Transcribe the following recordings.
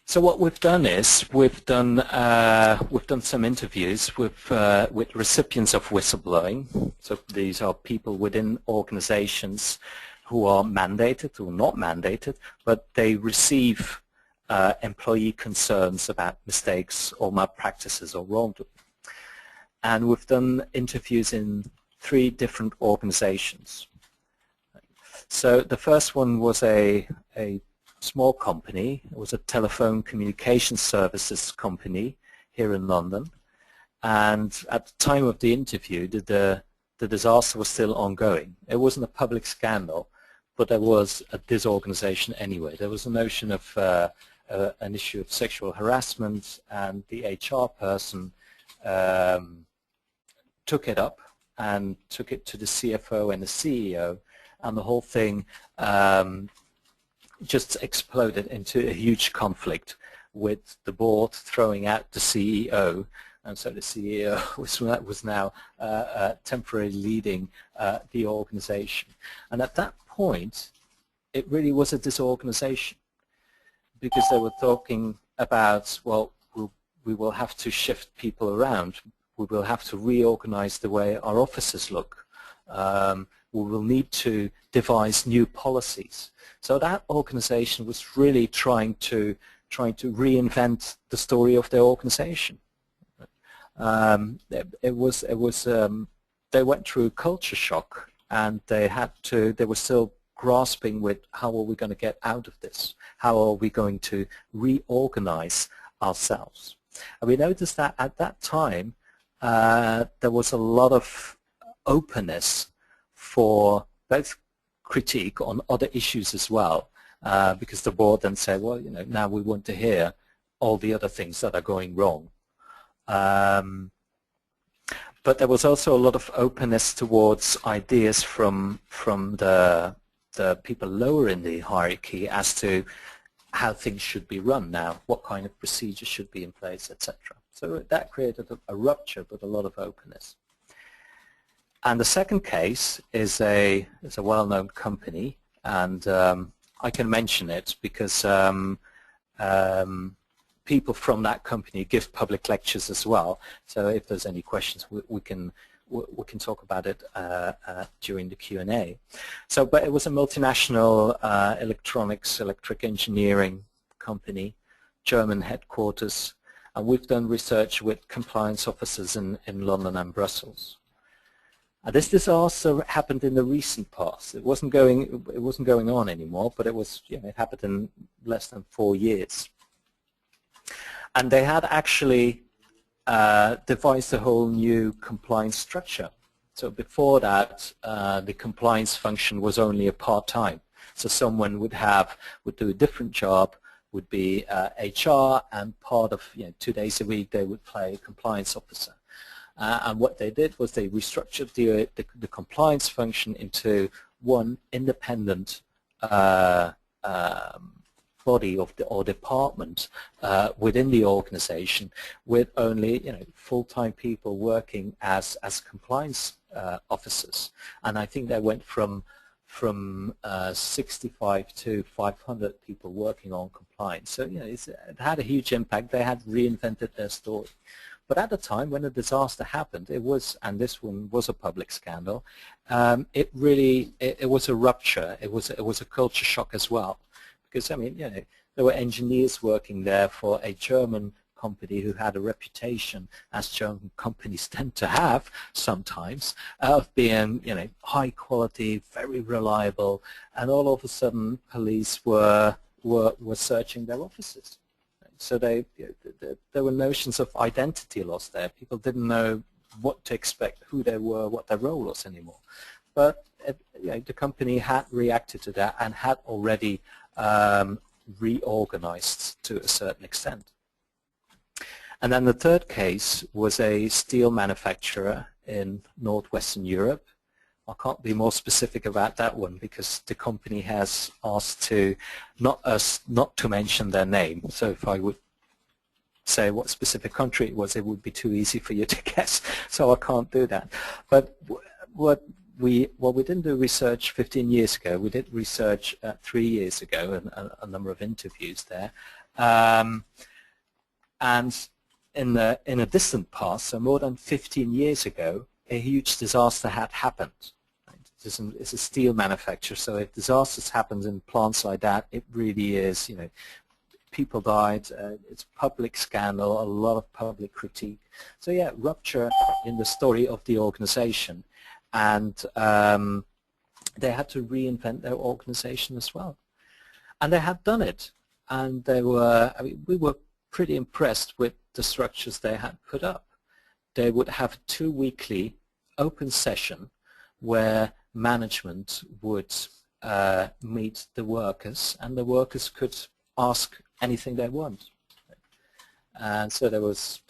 So what we've done is we've done some interviews with recipients of whistleblowing. So these are people within organizations who are mandated or not mandated, but they receive employee concerns about mistakes or malpractices or wrongdoing. And we've done interviews in 3 different organizations. So the first one was a small company. It was a telephone communication services company here in London. And at the time of the interview, the disaster was still ongoing. It wasn't a public scandal, but there was a disorganization anyway. There was a notion of an issue of sexual harassment, and the HR person took it up and took it to the CFO and the CEO, and the whole thing just exploded into a huge conflict with the board throwing out the CEO, and so the CEO was now temporarily leading the organization. And at that point, it really was a disorganization, because they were talking about, well, we will have to shift people around. We will have to reorganize the way our offices look. We will need to devise new policies. So that organization was really trying to reinvent the story of their organization. They went through culture shock, and they were still grasping with, how are we going to get out of this? How are we going to reorganize ourselves? And we noticed that at that time there was a lot of openness for both critique on other issues as well, because the board then said, well, now we want to hear all the other things that are going wrong. But there was also a lot of openness towards ideas from the people lower in the hierarchy as to how things should be run now, what kind of procedures should be in place, etc. So that created a rupture, but a lot of openness. And the second case is a well-known company, and I can mention it because people from that company give public lectures as well. So if there's any questions, we can talk about it during the Q&A. So, but it was a multinational electric engineering company, German headquarters, and we've done research with compliance officers in London and Brussels. This disaster happened in the recent past. It wasn't going on anymore, but it happened in less than 4 years. And they had actually devised a whole new compliance structure. So before that, the compliance function was only a part-time. So someone would do a different job, would be HR, and part of 2 days a week they would play a compliance officer. And what they did was they restructured the compliance function into one independent body or department within the organization, with only full-time people working as compliance officers. And I think they went from 65 to 500 people working on compliance. So it had a huge impact. They had reinvented their story. But at the time when the disaster happened, and this one was a public scandal, it was a rupture. It was a culture shock as well, because there were engineers working there for a German company who had a reputation, as German companies tend to have sometimes, of being high quality, very reliable, and all of a sudden police were searching their offices. So there were notions of identity loss there. People didn't know what to expect, who they were, what their role was anymore. But the company had reacted to that and had already reorganized to a certain extent. And then the third case was a steel manufacturer in northwestern Europe. I can't be more specific about that one because the company has asked us not to mention their name. So if I would say what specific country it was, it would be too easy for you to guess. So I can't do that. But what we didn't do research 15 years ago. We did research 3 years ago, and a number of interviews there. And in a distant past, so more than 15 years ago, a huge disaster had happened. It's a steel manufacturer, so if disasters happen in plants like that, it really is, people died, it's public scandal, a lot of public critique. So yeah, rupture in the story of the organization, and they had to reinvent their organization as well. And they had done it, and they were, we were pretty impressed with the structures they had put up. They would have a 2-weekly open session where management would meet the workers, and the workers could ask anything they want. And so there was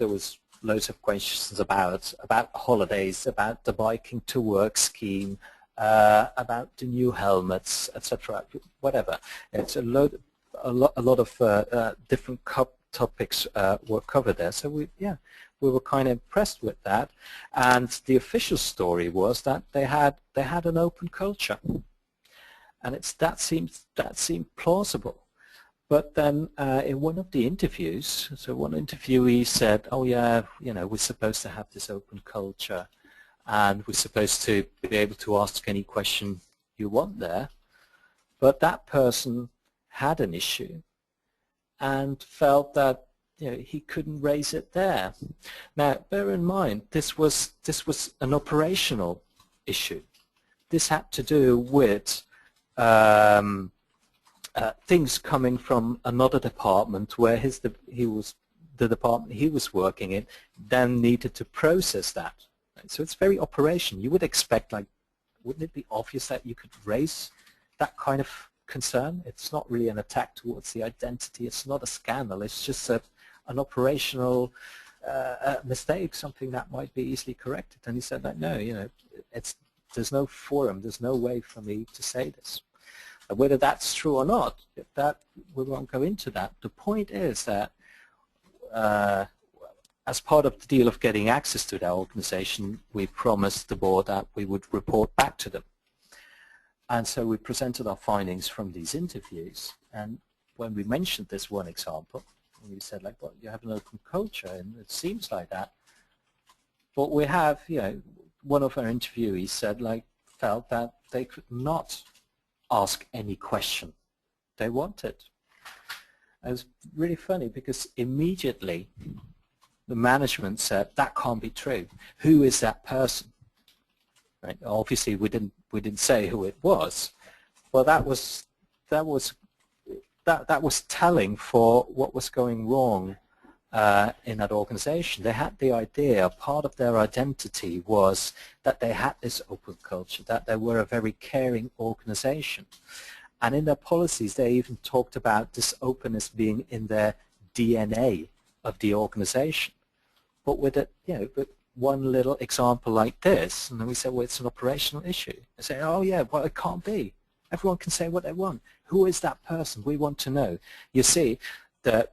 loads of questions about holidays, about the biking to work scheme, about the new helmets, etc. Whatever. It's a lot of different topics were covered there. So we were kind of impressed with that. And the official story was that they had an open culture, and that seemed plausible. But then in one of the interviews, so one interviewee said, "Oh yeah, we're supposed to have this open culture, and we're supposed to be able to ask any question you want there." But that person had an issue and felt that he couldn't raise it there. Now, bear in mind, this was an operational issue. This had to do with things coming from another department where the department he was working in then needed to process that. Right? So it's very operational. You would expect, wouldn't it be obvious that you could raise that kind of concern? It's not really an attack towards the identity. It's not a scandal. It's just an operational mistake, something that might be easily corrected. And he said that no, there's no forum, there's no way for me to say this. Whether that's true or not, we won't go into that. The point is that as part of the deal of getting access to that organization, we promised the board that we would report back to them. And so we presented our findings from these interviews. And when we mentioned this one example, we said, well, you have an open culture, and it seems like that. But we have, one of our interviewees said, felt that they could not ask any question they wanted. It was really funny because immediately the management said, that can't be true. Who is that person? Right? Obviously, we didn't say who it was, but that was telling for what was going wrong in that organization. They had the idea, part of their identity was that they had this open culture, that they were a very caring organization. And in their policies, they even talked about this openness being in their DNA of the organization. But with with one little example like this, and then we say, well, it's an operational issue. They say, oh yeah, well, it can't be. Everyone can say what they want. Who is that person? We want to know. You see, the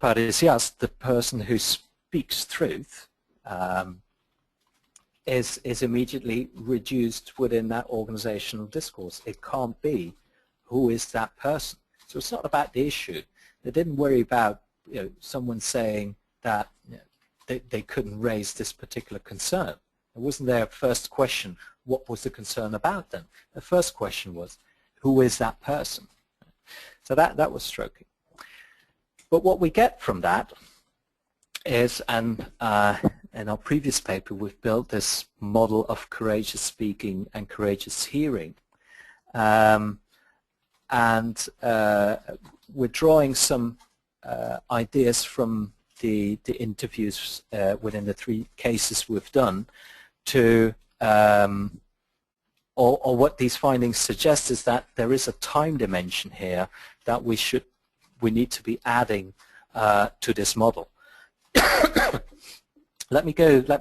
parisias, the person who speaks truth, is immediately reduced within that organizational discourse. It can't be who is that person. So it's not about the issue. They didn't worry about someone saying that they couldn't raise this particular concern. It wasn't their first question, what was the concern about them? The first question was, who is that person? So that was stroking. But what we get from that is, and in our previous paper, we've built this model of courageous speaking and courageous hearing. And we're drawing some ideas from the interviews within the 3 cases we've done to, or what these findings suggest is that there is a time dimension here that we need to be adding to this model. Let me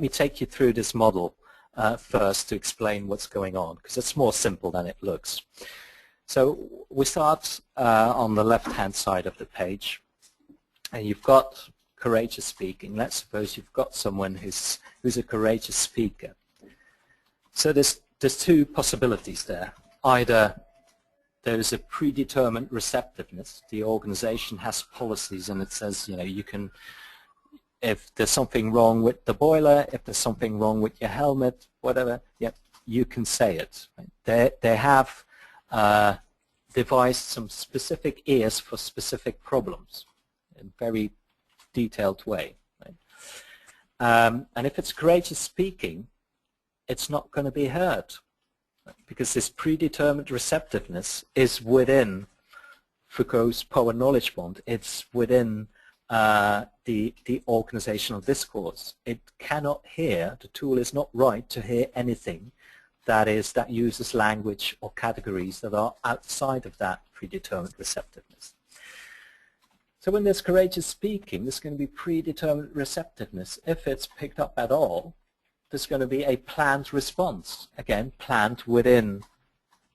take you through this model first to explain what's going on, because it's more simple than it looks. So we start on the left-hand side of the page, and you've got courageous speaking. Let's suppose you've got someone who's a courageous speaker. So there's 2 possibilities there. Either there is a predetermined receptiveness. The organization has policies, and it says, you know, you can, if there's something wrong with the boiler, if there's something wrong with your helmet, whatever, yeah, you can say it. Right? They have devised some specific ears for specific problems in a very detailed way. Right? And if it's courageous speaking, it's not going to be heard, right? Because this predetermined receptiveness is within Foucault's power-knowledge bond. It's within the organizational discourse. It cannot hear, the tool is not right to hear anything that uses language or categories that are outside of that predetermined receptiveness. So when there's courageous speaking, there's going to be predetermined receptiveness. If it's picked up at all, there's going to be a planned response, again, planned within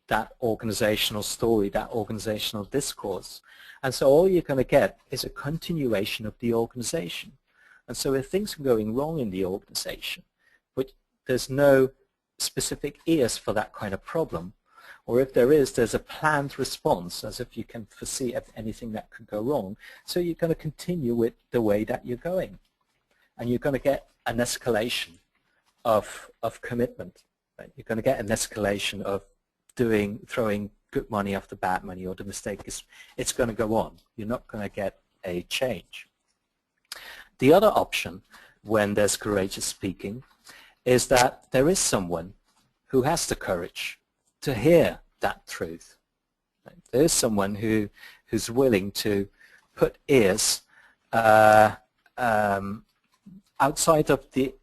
that organizational story, that organizational discourse. And so all you're going to get is a continuation of the organization. And so if things are going wrong in the organization, but there's no specific ears for that kind of problem, or if there is, there's a planned response, as if you can foresee anything that could go wrong. So you're going to continue with the way that you're going. And you're going to get an escalation of commitment. Right? You're going to get an escalation of throwing good money after bad money, or the mistake is, it's going to go on. You're not going to get a change. The other option when there's courageous speaking is that there is someone who has the courage to hear that truth. Right? There is someone who's willing to put ears outside of the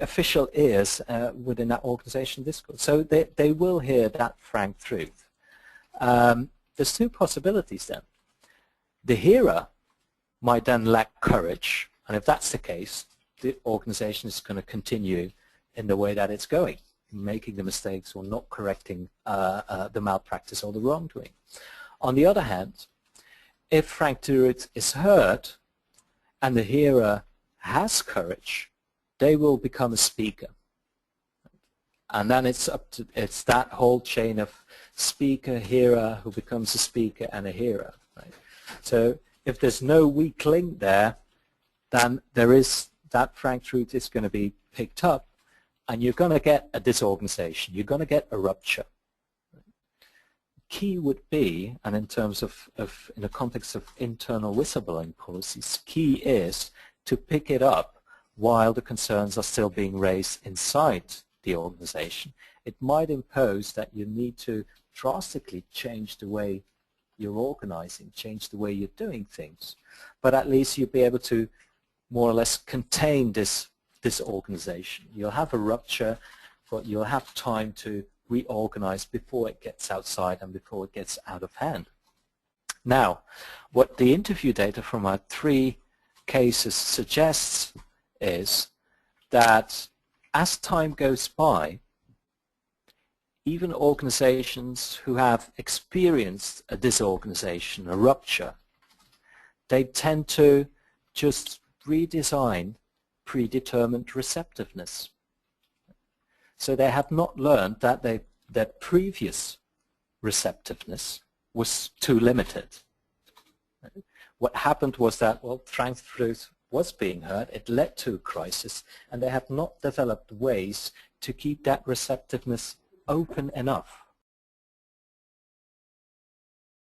official ears within that organization discourse. So they will hear that frank truth. There's two possibilities then. The hearer might then lack courage, and if that's the case, the organization is going to continue in the way that it's going, making the mistakes or not correcting the malpractice or the wrongdoing. On the other hand, if frank truth is heard and the hearer has courage, they will become a speaker. And then it's that whole chain of speaker, hearer, who becomes a speaker and a hearer. Right? So if there's no weak link there, then there is that frank truth is going to be picked up, and you're going to get a disorganization. You're going to get a rupture. Key would be, and in terms of in the context of internal whistleblowing policies, key is to pick it up while the concerns are still being raised inside the organization. It might impose that you need to drastically change the way you're organizing, change the way you're doing things, but at least you'll be able to more or less contain this organization. You'll have a rupture, but you'll have time to reorganize before it gets outside and before it gets out of hand. Now, what the interview data from our 3 cases suggests is that as time goes by, even organizations who have experienced a disorganization, a rupture, they tend to just redesign predetermined receptiveness. So they have not learned that their previous receptiveness was too limited. What happened was that, well, frank truth was being heard, it led to a crisis, and they have not developed ways to keep that receptiveness open enough.